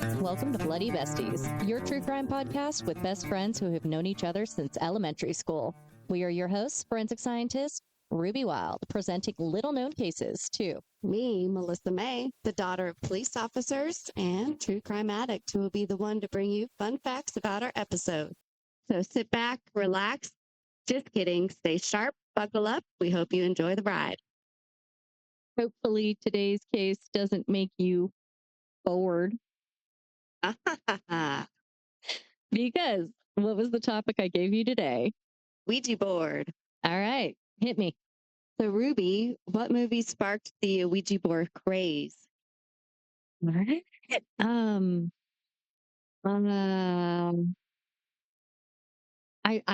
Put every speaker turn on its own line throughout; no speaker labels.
Welcome to Bloody Besties, your true crime podcast with best friends who have known each other since elementary school. We are your hosts, forensic scientist Ruby Wilde, presenting little known cases to
me, Melissa May, the daughter of police officers and true crime addict, who will be the one to bring you fun facts about our episode. So sit back, relax. Just kidding. Stay sharp, buckle up. We hope you enjoy the ride.
Hopefully today's case doesn't make you bored. Because what was the topic I gave you today?
Ouija board.
All right, hit me.
So Ruby, what movie sparked the Ouija board craze?
I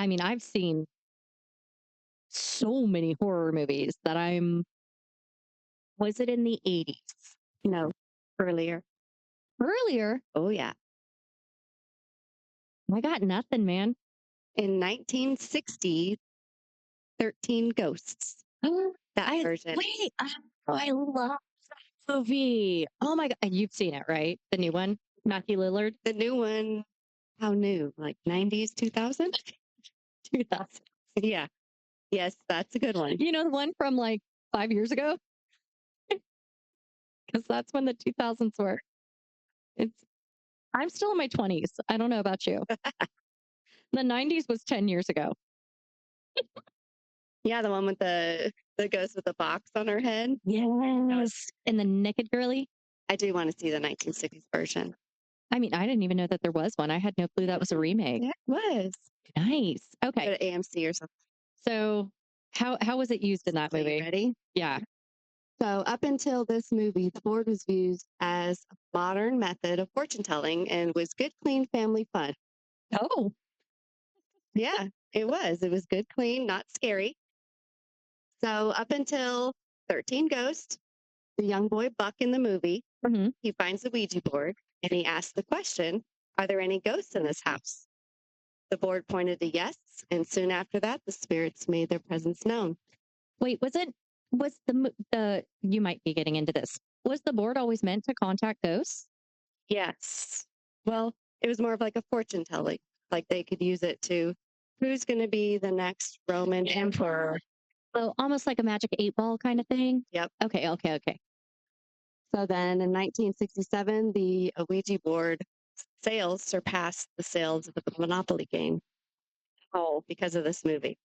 mean, I've seen so many horror movies that was it in the 80s?
No, earlier.
Earlier?
Oh, yeah.
I got nothing, man.
In 1960, 13 Ghosts. That version.
Wait, I love that movie. Oh my God. You've seen it, right? The new one? Matthew Lillard?
The new one, how new? Like 90s, 2000?
2000.
Yeah. Yes, that's a good one.
You know the one from like 5 years ago? Because that's when the 2000s were. I'm still in my 20s. I don't know about you. The 90s was 10 years ago.
Yeah, the one with the ghost with the box on her head.
Yes. And the naked girly.
I do want to see the 1960s version.
I mean, I didn't even know that there was one. I had no clue that was a remake.
Yeah, it was.
Nice. Okay.
Go to AMC or something.
So how was it used in that movie?
Ready?
Yeah.
So up until this movie, the board was used as a modern method of fortune telling and was good, clean family fun.
Oh.
Yeah, it was. It was good, clean, not scary. So up until 13 Ghosts, the young boy Buck in the movie, he finds the Ouija board and he asks the question, are there any ghosts in this house? The board pointed to yes, and soon after that, the spirits made their presence known.
Wait, was the you might be getting into this. Was the board always meant to contact ghosts?
Yes. Well, it was more of like a fortune telling. Like they could use it to who's going to be the next Roman emperor.
Oh, almost like a magic 8-ball kind of thing?
Yep.
Okay.
So then in 1967, the Ouija board sales surpassed the sales of the Monopoly game. Oh, because of this movie.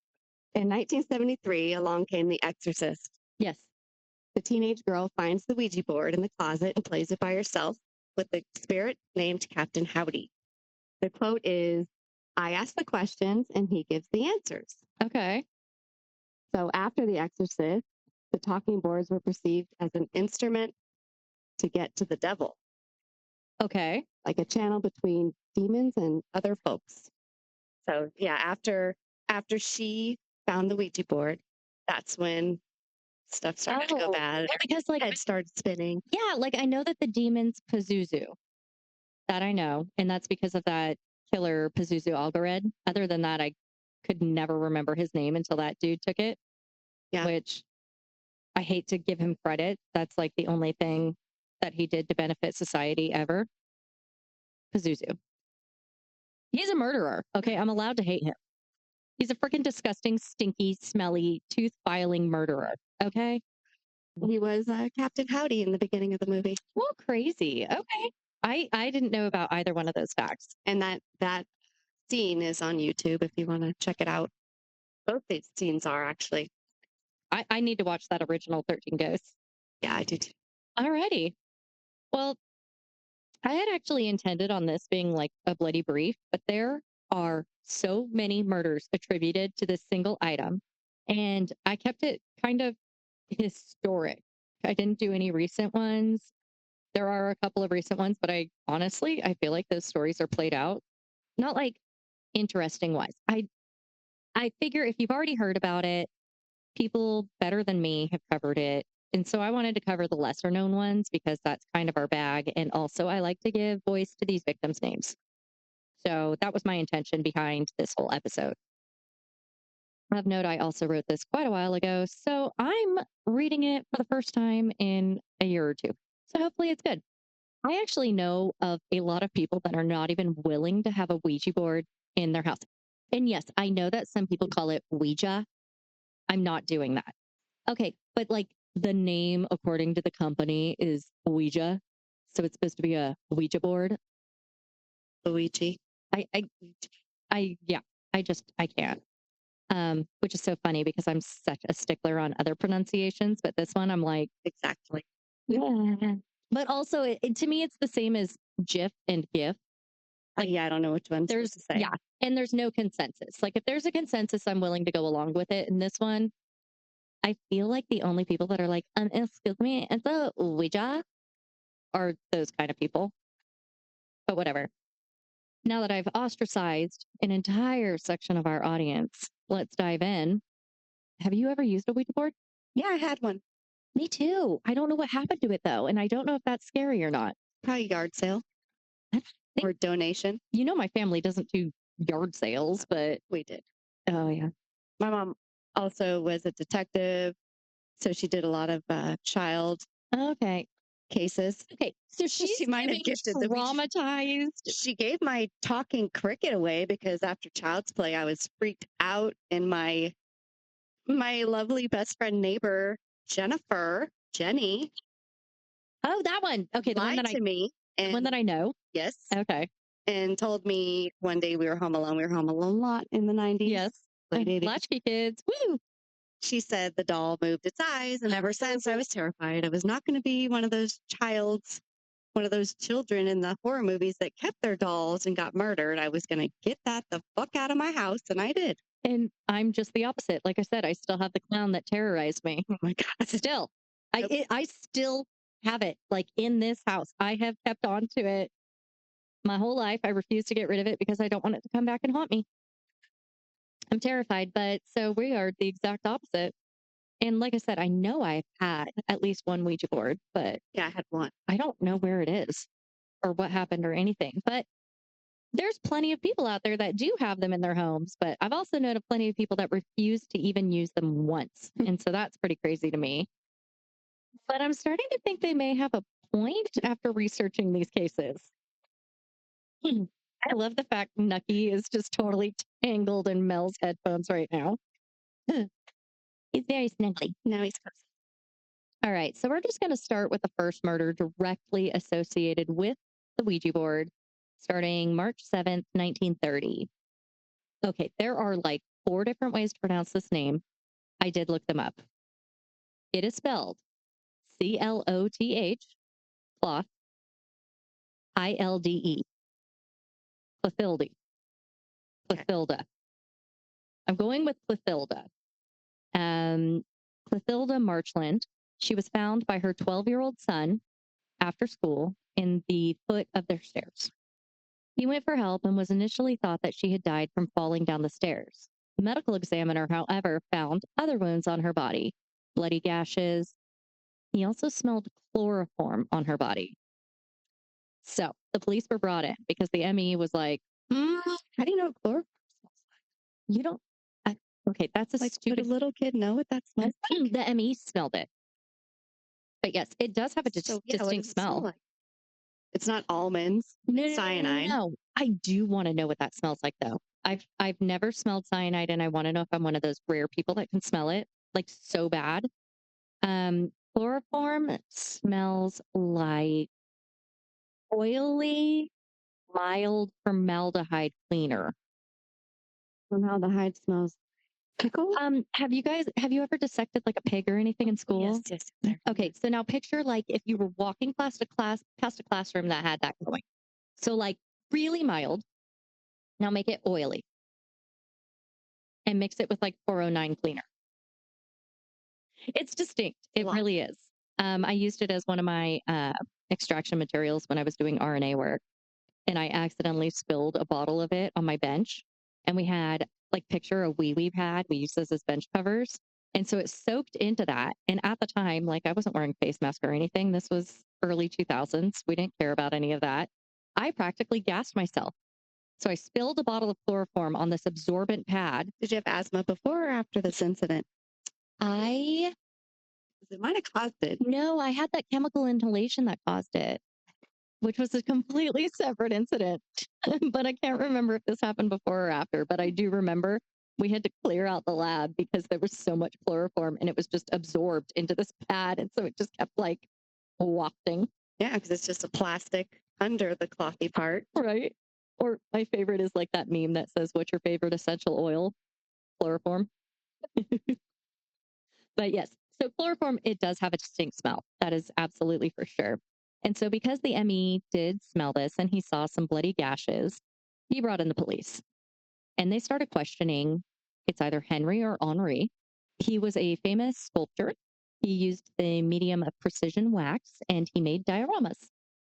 In 1973, along came The Exorcist.
Yes.
The teenage girl finds the Ouija board in the closet and plays it by herself with the spirit named Captain Howdy. The quote is, I ask the questions and he gives the answers.
Okay.
So after The Exorcist, the talking boards were perceived as an instrument to get to the devil.
Okay.
Like a channel between demons and other folks. So yeah, after she found the Ouija board, that's when stuff started to go bad.
Because like
it started spinning.
Yeah, like I know that the demon's Pazuzu. That I know. And that's because of that killer Pazuzu Algored. Other than that, I could never remember his name until that dude took it. Yeah. Which I hate to give him credit. That's like the only thing that he did to benefit society ever. Pazuzu. He's a murderer. Okay, I'm allowed to hate him. He's a freaking disgusting, stinky, smelly, tooth-filing murderer. Okay?
He was Captain Howdy in the beginning of the movie.
Well, crazy. Okay. I didn't know about either one of those facts.
And that scene is on YouTube if you want to check it out. Both these scenes are actually.
I need to watch that original 13 Ghosts.
Yeah, I do too.
Alrighty. Well, I had actually intended on this being like a bloody brief, but there are so many murders attributed to this single item. And I kept it kind of historic. I didn't do any recent ones. There are a couple of recent ones, but I feel like those stories are played out. Not like interesting wise. I figure if you've already heard about it, people better than me have covered it. And so I wanted to cover the lesser known ones because that's kind of our bag. And also I like to give voice to these victims' names. So that was my intention behind this whole episode. Of note, I also wrote this quite a while ago. So I'm reading it for the first time in a year or two. So hopefully it's good. I actually know of a lot of people that are not even willing to have a Ouija board in their house. And yes, I know that some people call it Ouija. I'm not doing that. Okay, but like the name, according to the company, is Ouija. So it's supposed to be a Ouija board.
Luigi.
I, I, yeah, I can't. Which is so funny because I'm such a stickler on other pronunciations, but this one I'm like,
Exactly.
yeah. But also, to me, it's the same as GIF and GIF.
Yeah, I don't know which one
There's,
to say.
yeah, and there's no consensus. Like, if there's a consensus, I'm willing to go along with it. And this one, I feel like the only people that are like, excuse me, it's a Ouija are those kind of people. But whatever. Now that I've ostracized an entire section of our audience, let's dive in. Have you ever used a Ouija board?
Yeah, I had one.
Me too. I don't know what happened to it though. And I don't know if that's scary or not.
Probably yard sale or donation.
You know, my family doesn't do yard sales, but
We did.
oh, yeah.
My mom also was a detective. So she did a lot of child
Okay.
cases.
Okay. So she
might have gifted the
traumatized.
She gave my talking cricket away because after Child's Play, I was freaked out, and my lovely best friend neighbor Jenny.
Oh, that one. Okay, the one
lied
that
to me,
the
and
one that I know.
yes,
Okay.
and told me one day we were home alone. We were home alone a lot in the 90s.
Yes.
Late 80s.
Latchkey kids. Woo.
She said the doll moved its eyes, and ever since I was terrified. I was not going to be one of those children in the horror movies that kept their dolls and got murdered. I was going to get that the fuck out of my house, and I did.
And I'm just the opposite. Like I said, I still have the clown that terrorized me.
Oh my God.
Still. I still have it like in this house. I have kept on to it my whole life. I refuse to get rid of it because I don't want it to come back and haunt me. I'm terrified, but so we are the exact opposite. And like I said, I know I've had at least one Ouija board, but
yeah, I had one.
I don't know where it is or what happened or anything. But there's plenty of people out there that do have them in their homes, but I've also known of plenty of people that refuse to even use them once. And so that's pretty crazy to me. But I'm starting to think they may have a point after researching these cases. I love the fact Nucky is just totally tangled in Mel's headphones right now. He's very snuggly.
Now he's close.
All right. So we're just going to start with the first murder directly associated with the Ouija board, starting March 7th, 1930. Okay. There are like 4 different ways to pronounce this name. I did look them up. It is spelled Cloth, cloth, Ilde. Clothilde. Clothilda. I'm going with Clothilda. Clothilda Marchland. She was found by her 12-year-old son after school in the foot of their stairs. He went for help and was initially thought that she had died from falling down the stairs. The medical examiner, however, found other wounds on her body, bloody gashes. He also smelled chloroform on her body. So the police were brought in because the ME was like, how do you know what chloroform smells like? You don't. Okay, that's a
like,
stupid.
Would a little kid know what that smells like?
The ME smelled it. But yes, it does have a distinct smell.
Like? It's not almonds.
No,
cyanide.
No, I do want to know what that smells like though. I've never smelled cyanide, and I want to know if I'm one of those rare people that can smell it like so bad. Chloroform smells like oily, mild formaldehyde cleaner.
Formaldehyde smells pickle.
Have you ever dissected like a pig or anything in school?
Yes.
Okay, so now picture like if you were walking past a classroom that had that going. So like really mild. Now make it oily. And mix it with like 409 cleaner. It's distinct. It really is. I used it as one of my extraction materials when I was doing RNA work. And I accidentally spilled a bottle of it on my bench. And we had like picture a wee pad. We used those as bench covers. And so it soaked into that. And at the time, like I wasn't wearing face mask or anything. This was early 2000s. We didn't care about any of that. I practically gassed myself. So I spilled a bottle of chloroform on this absorbent pad.
Did you have asthma before or after this incident?
It
might have caused it.
No, I had that chemical inhalation that caused it. which was a completely separate incident. But I can't remember if this happened before or after, but I do remember we had to clear out the lab because there was so much chloroform and it was just absorbed into this pad. And so it just kept like wafting.
Yeah, because it's just a plastic under the clothy part.
Right. Or my favorite is like that meme that says, "What's your favorite essential oil?" Chloroform. But yes, so chloroform, it does have a distinct smell. That is absolutely for sure. And so because the ME did smell this and he saw some bloody gashes, he brought in the police and they started questioning, it's either Henry or Henri. He was a famous sculptor. He used the medium of precision wax and he made dioramas.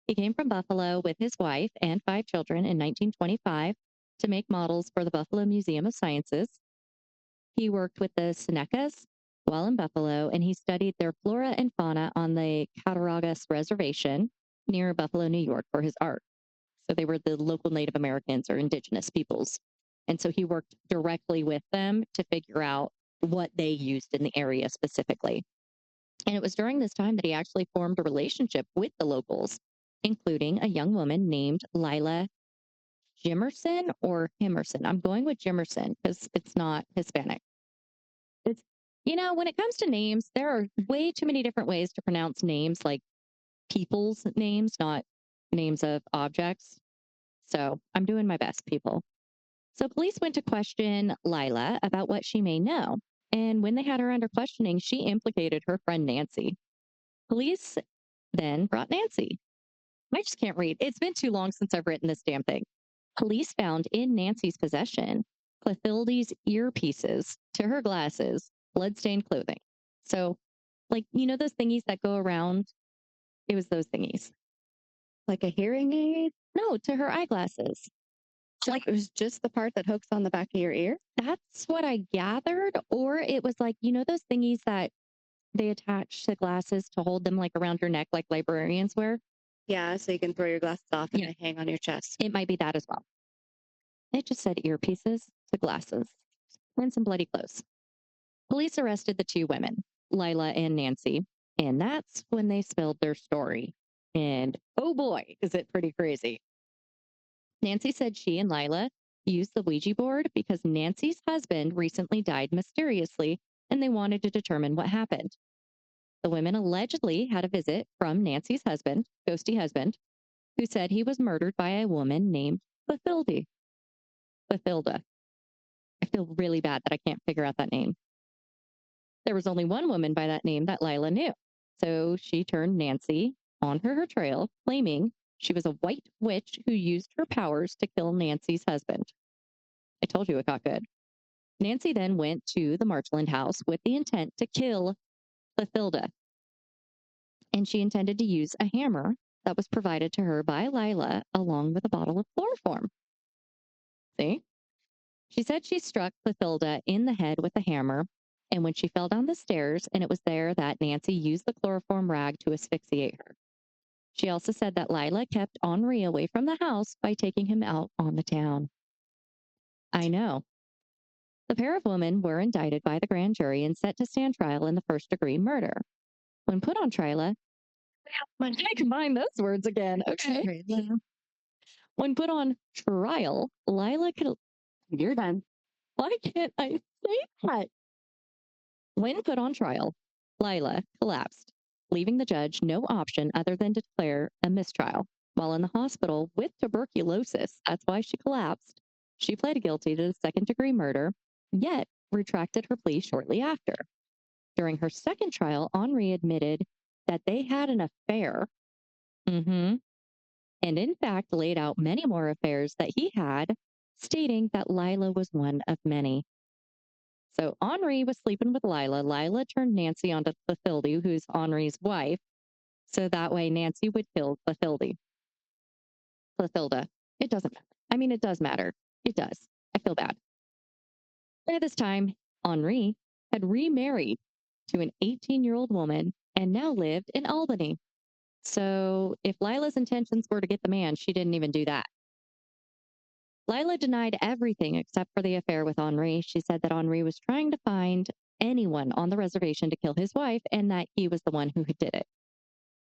He came from Buffalo with his wife and 5 children in 1925 to make models for the Buffalo Museum of Sciences. He worked with the Senecas while in Buffalo, and he studied their flora and fauna on the Cattaraugus Reservation near Buffalo, New York, for his art. So they were the local Native Americans or indigenous peoples. And so he worked directly with them to figure out what they used in the area specifically. And it was during this time that he actually formed a relationship with the locals, including a young woman named Lila Jimerson or Himerson. I'm going with Jimerson because it's not Hispanic. It's, when it comes to names, there are way too many different ways to pronounce names, like people's names, not names of objects. So I'm doing my best, people. So police went to question Lila about what she may know. And when they had her under questioning, she implicated her friend Nancy. Police then brought Nancy. I just can't read. It's been too long since I've written this damn thing. Police found in Nancy's possession Clothilde's earpieces to her glasses, bloodstained clothing. So, like, those thingies that go around? It was those thingies.
Like a hearing aid?
No, to her eyeglasses.
So like it was just the part that hooks on the back of your ear?
That's what I gathered. Or it was like, those thingies that they attach to glasses to hold them like around your neck, like librarians wear?
Yeah, so you can throw your glasses off and they hang on your chest.
It might be that as well. It just said earpieces to glasses and some bloody clothes. Police arrested the 2 women, Lila and Nancy, and that's when they spilled their story. And oh boy, is it pretty crazy. Nancy said she and Lila used the Ouija board because Nancy's husband recently died mysteriously and they wanted to determine what happened. The women allegedly had a visit from Nancy's husband, ghosty husband, who said he was murdered by a woman named Bathilde. Bathilda. I feel really bad that I can't figure out that name. There was only one woman by that name that Lila knew. So she turned Nancy on her trail, claiming she was a white witch who used her powers to kill Nancy's husband. I told you it got good. Nancy then went to the Marchland house with the intent to kill Bathilda. And she intended to use a hammer that was provided to her by Lila along with a bottle of chloroform. See? She said she struck Bathilda in the head with a hammer, and when she fell down the stairs, and it was there that Nancy used the chloroform rag to asphyxiate her. She also said that Lila kept Henri away from the house by taking him out on the town. I know. The pair of women were indicted by the grand jury and set to stand trial in the first-degree murder. When put on trial, when I combine those words again, okay. When put on trial, Lila could. You're done. Why can't I say that? When put on trial, Lila collapsed, leaving the judge no option other than to declare a mistrial. While in the hospital with tuberculosis, that's why she collapsed, she pled guilty to the second-degree murder, yet retracted her plea shortly after. During her second trial, Henri admitted that they had an affair. And in fact, laid out many more affairs that he had, stating that Lila was one of many. So Henri was sleeping with Lila. Lila turned Nancy onto Bathilde, who's Henri's wife. So that way Nancy would kill Bathilde. Bathilda. It doesn't matter. I mean, it does matter. It does. I feel bad. By this time, Henri had remarried to an 18-year-old woman and now lived in Albany. So if Lila's intentions were to get the man, she didn't even do that. Lila denied everything except for the affair with Henri. She said that Henri was trying to find anyone on the reservation to kill his wife and that he was the one who did it.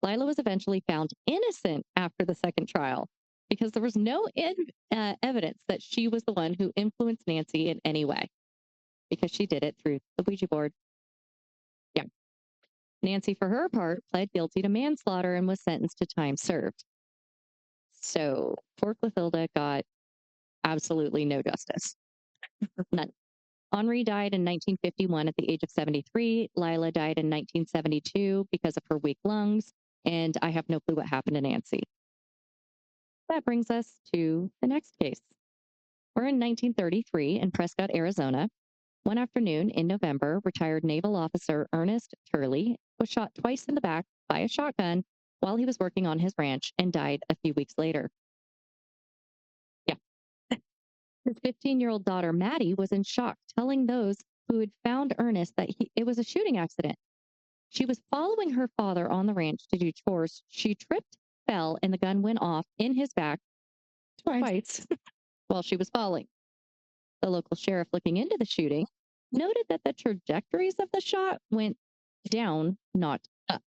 Lila was eventually found innocent after the second trial because there was no evidence that she was the one who influenced Nancy in any way because she did it through the Ouija board. Yeah. Nancy, for her part, pled guilty to manslaughter and was sentenced to time served. So poor Clothilde got absolutely no justice. None. Henri died in 1951 at the age of 73. Lila died in 1972 because of her weak lungs. And I have no clue what happened to Nancy. That brings us to the next case. We're in 1933 in Prescott, Arizona. One afternoon in November, retired naval officer Ernest Turley was shot twice in the back by a shotgun while he was working on his ranch and died a few weeks later. Yeah. His 15-year-old daughter, Maddie, was in shock, telling those who had found Ernest that it was a shooting accident. She was following her father on the ranch to do chores. She tripped, fell, and the gun went off in his back twice while she was falling. The local sheriff, looking into the shooting, noted that the trajectories of the shot went down, not up.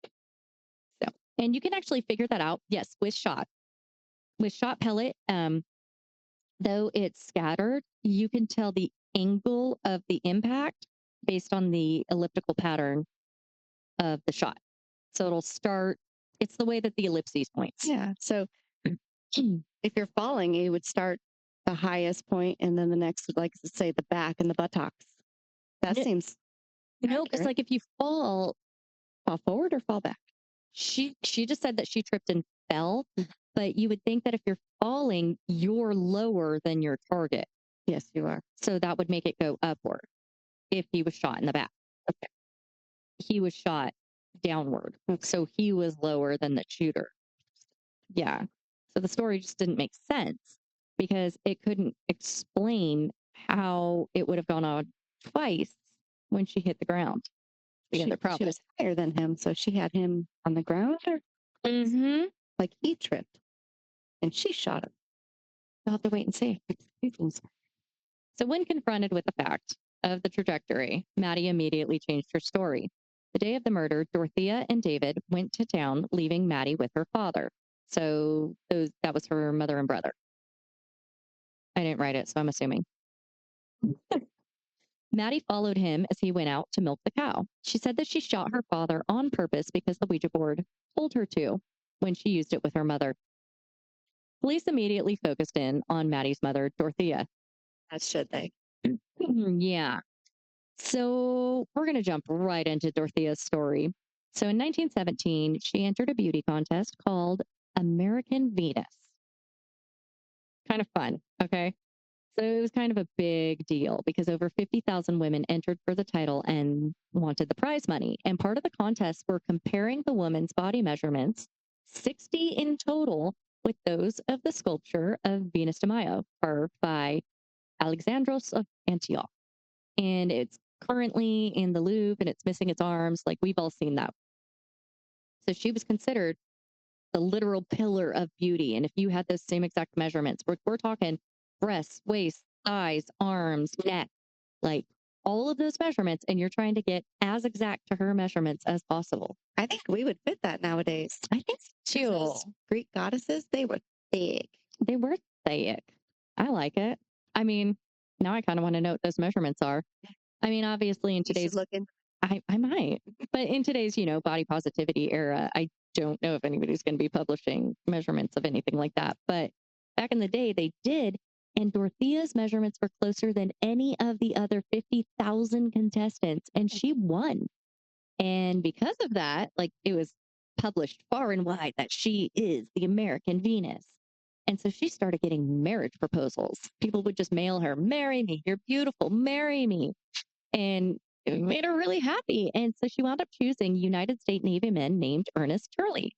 So, and you can actually figure that out. Yes, with shot pellet, though it's scattered, you can tell the angle of the impact based on the elliptical pattern of the shot. So it'll start. It's the way that the ellipses points.
Yeah. So if you're falling, you would start the highest point and then the next would, like, say, the back and the buttocks. That seems
because
accurate.
like if you fall
forward or fall back.
She just said that she tripped and fell, but you would think that if you're falling, you're lower than your target.
Yes, you are.
So that would make it go upward if he was shot in the back.
Okay.
He was shot downward.
Okay.
So he was lower than the shooter. Yeah. So the story just didn't make sense because it couldn't explain how it would have gone on twice when she hit the ground.
She was higher than him, so she had him on the ground, or like he tripped, and she shot him.
You'll have to wait and see. So when confronted with the fact of the trajectory, Maddie immediately changed her story. The day of the murder, Dorothea and David went to town, leaving Maddie with her father. So that was her mother and brother. I didn't write it, so I'm assuming. Maddie followed him as he went out to milk the cow. She said that she shot her father on purpose because the Ouija board told her to when she used it with her mother. Police immediately focused in on Maddie's mother, Dorothea.
As should they.
Yeah. So we're going to jump right into Dorothea's story. So in 1917, she entered a beauty contest called American Venus. Kind of fun. Okay. So it was kind of a big deal because over 50,000 women entered for the title and wanted the prize money. And part of the contest were comparing the woman's body measurements, 60 in total, with those of the sculpture of Venus de Milo, carved by Alexandros of Antioch. And it's currently in the Louvre and it's missing its arms. Like we've all seen that. So she was considered the literal pillar of beauty. And if you had those same exact measurements, we're talking breasts, waist, thighs, arms, neck, like all of those measurements, and you're trying to get as exact to her measurements as possible.
I think we would fit that nowadays.
I think so too.
Those Greek goddesses, they were thick.
They were thick. I like it. I mean, now I kind of want to know what those measurements are. I mean, obviously in today's
looking.
I might, but in today's, body positivity era, I don't know if anybody's going to be publishing measurements of anything like that. But back in the day, they did. And Dorothea's measurements were closer than any of the other 50,000 contestants. And she won. And because of that, like it was published far and wide that she is the American Venus. And so she started getting marriage proposals. People would just mail her, marry me. You're beautiful. Marry me. And it made her really happy. And so she wound up choosing United States Navy man named Ernest Turley.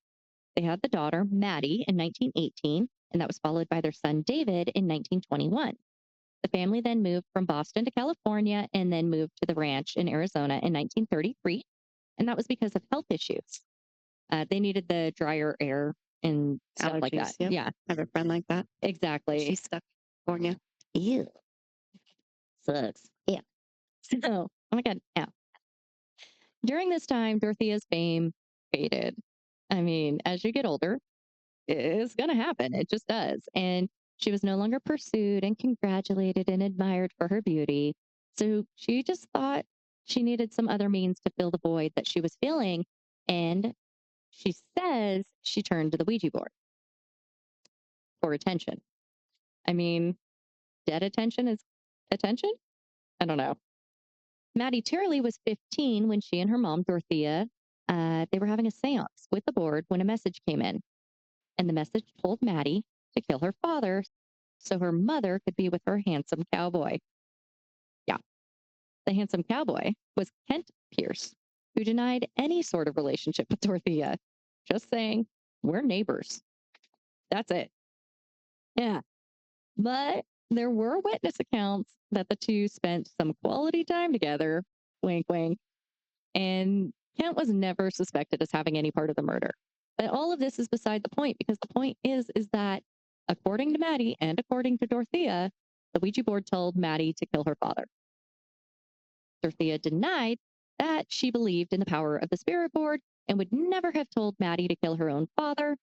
They had the daughter, Maddie, in 1918, and that was followed by their son, David, in 1921. The family then moved from Boston to California and then moved to the ranch in Arizona in 1933. And that was because of health issues. They needed the drier air and stuff
Allergies,
like that.
Yep.
Yeah.
I have a friend like that.
Exactly.
She's stuck in California.
Ew. Sucks. Yeah. So, oh my God. Yeah. During this time, Dorothea's fame faded. I mean, as you get older, it's going to happen. It just does. And she was no longer pursued and congratulated and admired for her beauty. So she just thought she needed some other means to fill the void that she was feeling. And she says she turned to the Ouija board for attention. I mean, dead attention is attention? I don't know. Maddie Turley was 15 when she and her mom, Dorothea, they were having a seance with the board when a message came in. And the message told Maddie to kill her father so her mother could be with her handsome cowboy. Yeah, the handsome cowboy was Kent Pierce, who denied any sort of relationship with Dorothea, just saying, we're neighbors. That's it. Yeah. But there were witness accounts that the two spent some quality time together, wink, wink, and Kent was never suspected as having any part of the murder. But all of this is beside the point because the point is that according to Maddie and according to Dorothea, the Ouija board told Maddie to kill her father. Dorothea denied that she believed in the power of the spirit board and would never have told Maddie to kill her own father.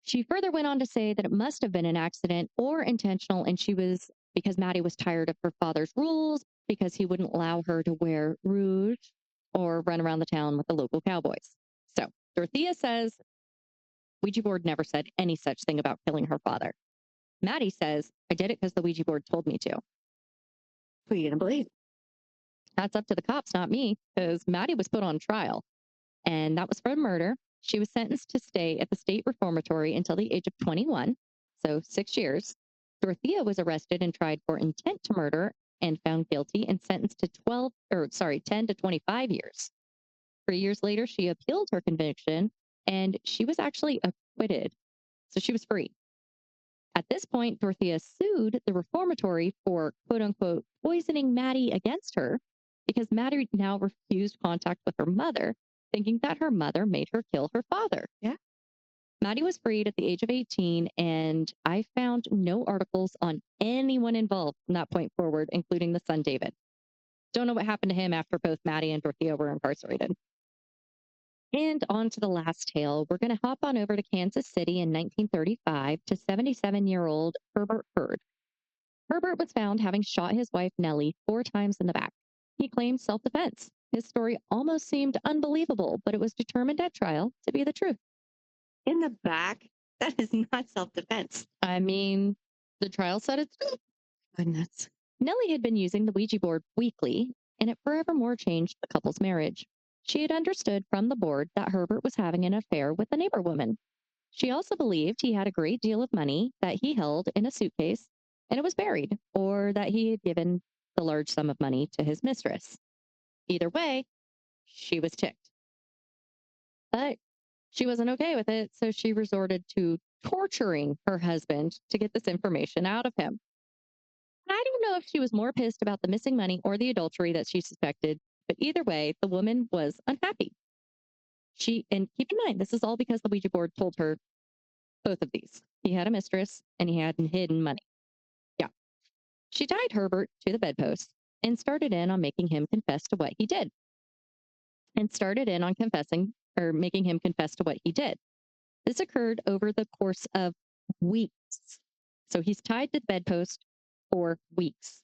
She further went on to say that it must have been an accident or intentional, and she was because Maddie was tired of her father's rules because he wouldn't allow her to wear rouge or run around the town with the local cowboys. So Dorothea says Ouija board never said any such thing about killing her father. Maddie says, I did it because the Ouija board told me to.
Who are you going to believe?
That's up to the cops, not me, because Maddie was put on trial, and that was for murder. She was sentenced to stay at the state reformatory until the age of 21, so 6 years. Dorothea was arrested and tried for intent to murder and found guilty and sentenced to 10 to 25 years. 3 years later, she appealed her conviction and she was actually acquitted. So she was free. At this point, Dorothea sued the reformatory for quote unquote poisoning Maddie against her because Maddie now refused contact with her mother, thinking that her mother made her kill her father.
Yeah.
Maddie was freed at the age of 18, and I found no articles on anyone involved from that point forward, including the son David. Don't know what happened to him after both Maddie and Dorothea were incarcerated. And on to the last tale. We're going to hop on over to Kansas City in 1935 to 77-year-old Herbert Hurd. Herbert was found having shot his wife Nellie 4 times in the back. He claimed self-defense. His story almost seemed unbelievable, but it was determined at trial to be the truth.
In the back? That is not self-defense.
I mean, the trial said it's
Goodness.
Nellie had been using the Ouija board weekly, and it forevermore changed the couple's marriage. She had understood from the board that Herbert was having an affair with a neighbor woman. She also believed he had a great deal of money that he held in a suitcase and it was buried, or that he had given the large sum of money to his mistress. Either way, she was ticked. But she wasn't okay with it, so she resorted to torturing her husband to get this information out of him. I don't know if she was more pissed about the missing money or the adultery that she suspected, but either way, the woman was unhappy. And keep in mind, this is all because the Ouija board told her both of these. He had a mistress and he had hidden money. Yeah. She tied Herbert to the bedpost and started in on making him confess to what he did. Making him confess to what he did. This occurred over the course of weeks. So he's tied to the bedpost for weeks.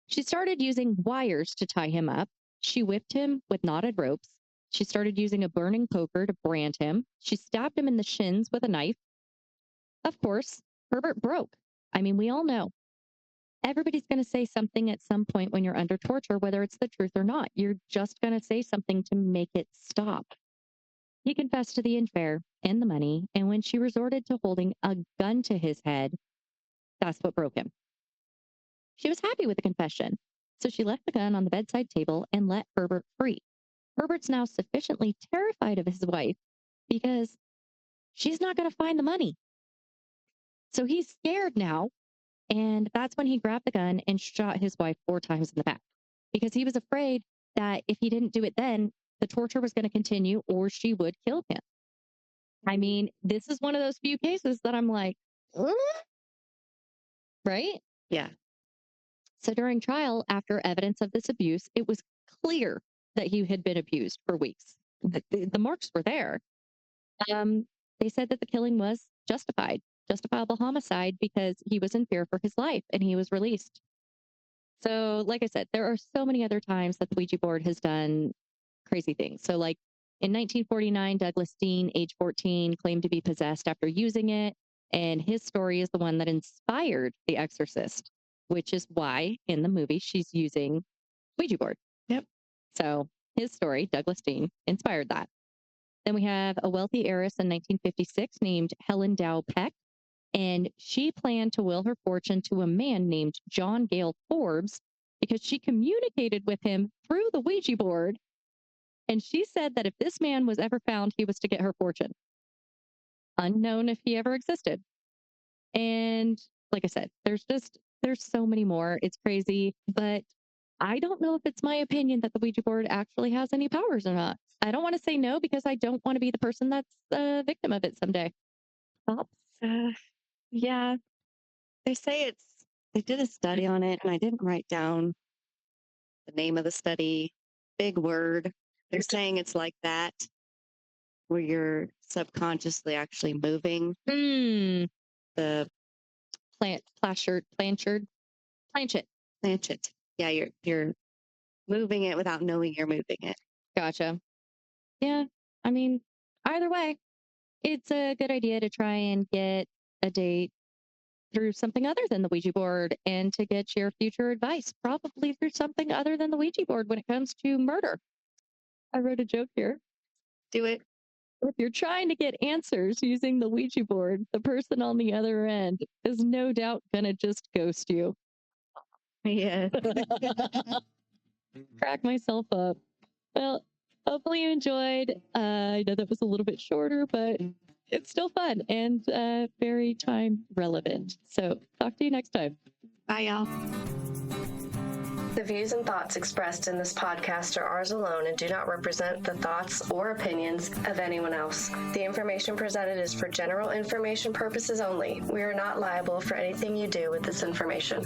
She started using wires to tie him up. She whipped him with knotted ropes. She started using a burning poker to brand him. She stabbed him in the shins with a knife. Of course, Herbert broke. I mean, we all know. Everybody's going to say something at some point when you're under torture, whether it's the truth or not. You're just going to say something to make it stop. He confessed to the affair and the money, and when she resorted to holding a gun to his head, that's what broke him. She was happy with the confession, so she left the gun on the bedside table and let Herbert free. Herbert's now sufficiently terrified of his wife because she's not going to find the money. So he's scared now, and that's when he grabbed the gun and shot his wife 4 times in the back because he was afraid that if he didn't do it then, the torture was going to continue or she would kill him. I mean, this is one of those few cases that I'm like, right?
Yeah.
So during trial, after evidence of this abuse, it was clear that he had been abused for weeks. The marks were there. They said that the killing was justifiable homicide because he was in fear for his life and he was released. So, like I said, there are so many other times that the Ouija board has done crazy things. So, like in 1949, Douglas Dean, age 14, claimed to be possessed after using it. And his story is the one that inspired The Exorcist, which is why in the movie she's using Ouija board.
Yep.
So his story, Douglas Dean, inspired that. Then we have a wealthy heiress in 1956 named Helen Dow Peck, and she planned to will her fortune to a man named John Gale Forbes because she communicated with him through the Ouija board. And she said that if this man was ever found, he was to get her fortune. Unknown if he ever existed. And like I said, there's so many more. It's crazy, but I don't know if it's my opinion that the Ouija board actually has any powers or not. I don't want to say no because I don't want to be the person that's a victim of it someday.
Thoughts? Yeah. They did a study on it, and I didn't write down the name of the study. Big word. They're saying it's like that, where you're subconsciously actually moving the
planchet.
Yeah, you're moving it without knowing you're moving it.
Gotcha. Yeah. I mean, either way, it's a good idea to try and get a date through something other than the Ouija board and to get your future advice, probably through something other than the Ouija board when it comes to murder. I wrote a joke here.
Do it.
If you're trying to get answers using the Ouija board, the person on the other end is no doubt going to just ghost you.
Yeah.
Crack myself up. Well, hopefully you enjoyed. I know that was a little bit shorter, but it's still fun and very time relevant. So talk to you next time.
Bye, y'all.
The views and thoughts expressed in this podcast are ours alone and do not represent the thoughts or opinions of anyone else. The information presented is for general information purposes only. We are not liable for anything you do with this information.